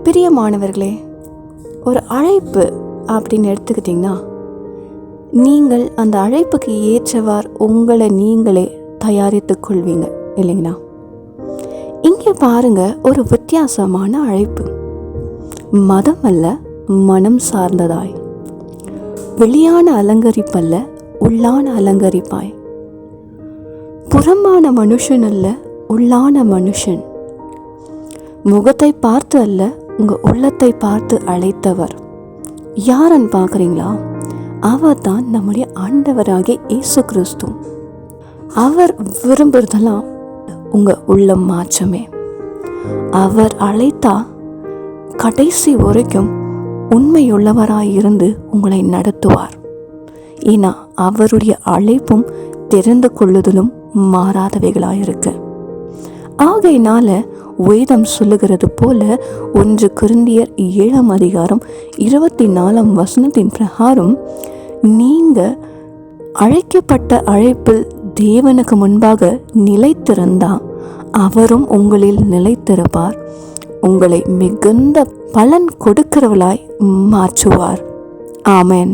பிரியமானவர்களே, ஒரு அழைப்பு அப்படின்னு எடுத்துக்கிட்டிங்கன்னா, நீங்கள் அந்த அழைப்புக்கு ஏற்றவாறு உங்களை நீங்களே தயாரித்து கொள்வீங்க இல்லைங்களா? இங்கே பாருங்க, ஒரு வித்தியாசமான அழைப்பு. மதம் அல்ல, மனம் சார்ந்ததாய். வெளியான அலங்கரிப்பல்ல, உள்ளான அலங்கரிப்பாய். புறம்பான மனுஷன் அல்ல, உள்ளான மனுஷன். முகத்தை பார்த்து அல்ல, உங்கள் உள்ளத்தை பார்த்து அழைத்தவர் யாருன்னு பார்க்குறீங்களா? அவர் தான் நம்முடைய ஆண்டவராகிய இயேசு கிறிஸ்து. அவர் விரும்புறதெல்லாம் உங்கள் உள்ளம் மாற்றமே. அவர் அழைத்தா கடைசி வரைக்கும் உண்மையுள்ளவராயிருந்து உங்களை நடத்துவார். ஏன்னா அவருடைய அழைப்பும் தெரிந்து கொள்ளுதலும் மாறாதவைகளாயிருக்கு. ஆகையினால வேதம் சொல்லுகிறது போல 1 கொரிந்தியர் 7:24 பிரகாரம், நீங்க அழைக்கப்பட்ட அழைப்பில் தேவனுக்கு முன்பாக நிலைத்திருந்தா அவரும் உங்களில் நிலைத்திருப்பார், உங்களை மிகுந்த பலன் கொடுக்கிறவளாய் மாற்றுவார். ஆமென்.